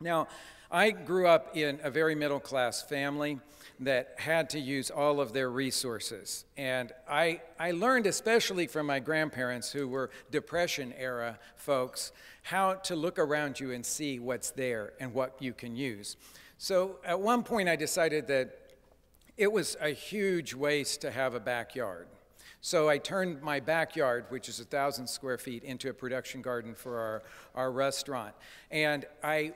Now, I grew up in a very middle-class family that had to use all of their resources. And I learned, especially from my grandparents, who were Depression-era folks, how to look around you and see what's there and what you can use. So at one point, I decided that it was a huge waste to have a backyard. So I turned my backyard, which is 1,000 square feet, into a production garden for our restaurant. And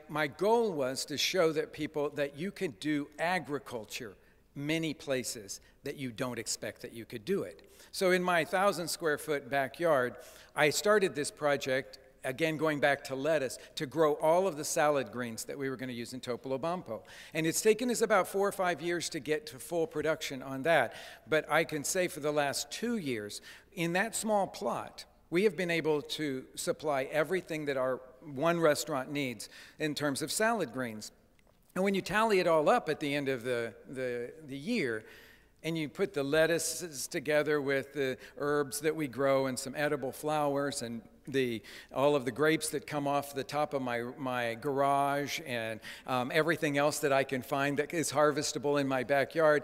my goal was to show that people that you could do agriculture many places that you don't expect that you could do it. So in my 1,000 square foot backyard, I started this project, again going back to lettuce, to grow all of the salad greens that we were going to use in Topolobampo. And it's taken us about 4 or 5 years to get to full production on that. But I can say for the last 2 years, in that small plot, we have been able to supply everything that our one restaurant needs in terms of salad greens. And when you tally it all up at the end of the year, and you put the lettuces together with the herbs that we grow and some edible flowers and all of the grapes that come off the top of my garage and everything else that I can find that is harvestable in my backyard.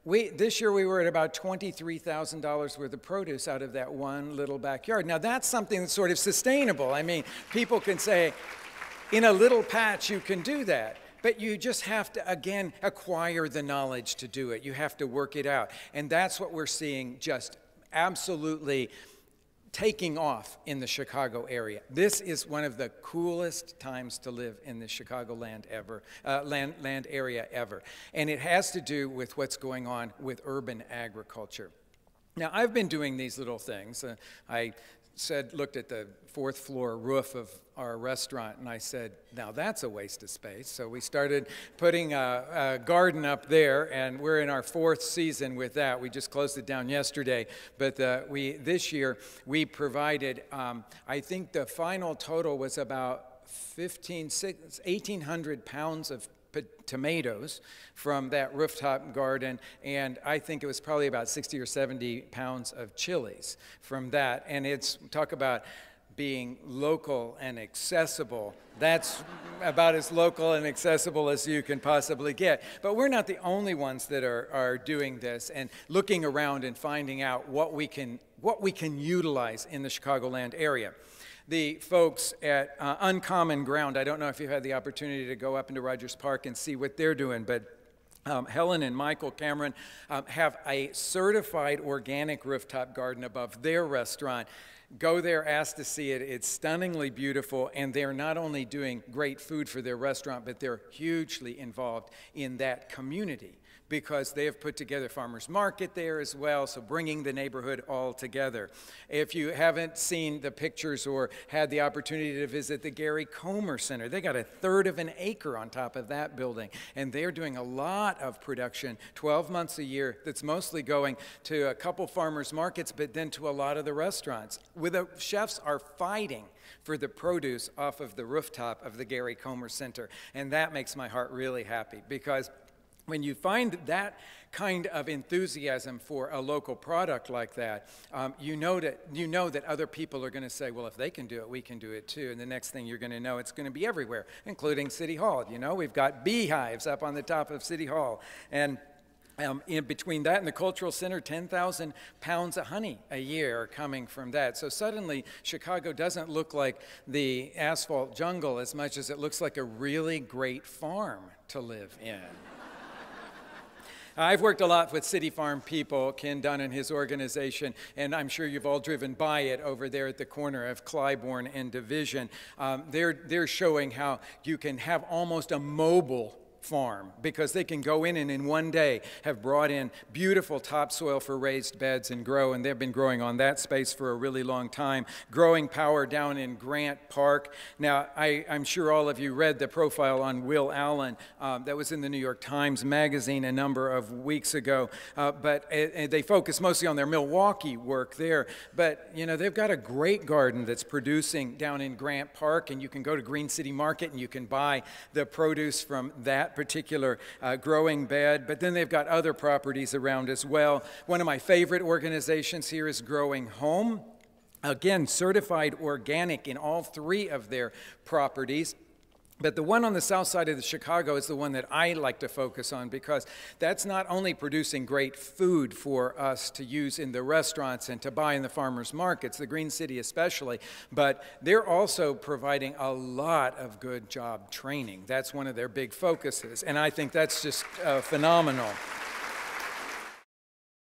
This year we were at about $23,000 worth of produce out of that one little backyard. Now that's something that's sort of sustainable. I mean, people can say, in a little patch you can do that. But you just have to, again, acquire the knowledge to do it. You have to work it out. And that's what we're seeing just absolutely taking off in the Chicago area. This is one of the coolest times to live in the Chicagoland land area ever. And it has to do with what's going on with urban agriculture. Now, I've been doing these little things. I looked at the 4th floor roof of our restaurant, and I said, now that's a waste of space. So we started putting a garden up there, and we're in our 4th season with that. We just closed it down yesterday, but this year we provided, I think the final total was about 1,800 pounds of tomatoes from that rooftop garden, and I think it was probably about 60 or 70 pounds of chilies from that. And talk about being local and accessible. That's about as local and accessible as you can possibly get. But we're not the only ones that are doing this and looking around and finding out what we can utilize in the Chicagoland area. The folks at Uncommon Ground, I don't know if you've had the opportunity to go up into Rogers Park and see what they're doing, but Helen and Michael Cameron have a certified organic rooftop garden above their restaurant. Go there, ask to see it. It's stunningly beautiful, and they're not only doing great food for their restaurant, but they're hugely involved in that community because they have put together farmers market there as well, so bringing the neighborhood all together. If you haven't seen the pictures or had the opportunity to visit the Gary Comer Center, they got 1/3 of an acre on top of that building, and they're doing a lot of production, 12 months a year, that's mostly going to a couple farmers markets, but then to a lot of the restaurants. The chefs are fighting for the produce off of the rooftop of the Gary Comer Center, and that makes my heart really happy because when you find that kind of enthusiasm for a local product like that, you know that other people are going to say, well, if they can do it, we can do it too. And the next thing you're going to know, it's going to be everywhere, including City Hall. You know, we've got beehives up on the top of City Hall. And in between that and the Cultural Center, 10,000 pounds of honey a year are coming from that. So suddenly, Chicago doesn't look like the asphalt jungle as much as it looks like a really great farm to live in. I've worked a lot with City Farm people, Ken Dunn and his organization, and I'm sure you've all driven by it over there at the corner of Clybourne and Division. They're showing how you can have almost a mobile farm because they can go in and in one day have brought in beautiful topsoil for raised beds and grow, and they've been growing on that space for a really long time. Growing Power down in Grant Park. Now, I'm sure all of you read the profile on Will Allen that was in the New York Times Magazine a number of weeks ago, but they focus mostly on their Milwaukee work there. But, you know, they've got a great garden that's producing down in Grant Park, and you can go to Green City Market and you can buy the produce from that particular growing bed, but then they've got other properties around as well. One of my favorite organizations here is Growing Home. Again, certified organic in all 3 of their properties. But the one on the south side of Chicago is the one that I like to focus on, because that's not only producing great food for us to use in the restaurants and to buy in the farmers markets, the Green City especially, but they're also providing a lot of good job training. That's one of their big focuses, and I think that's just phenomenal.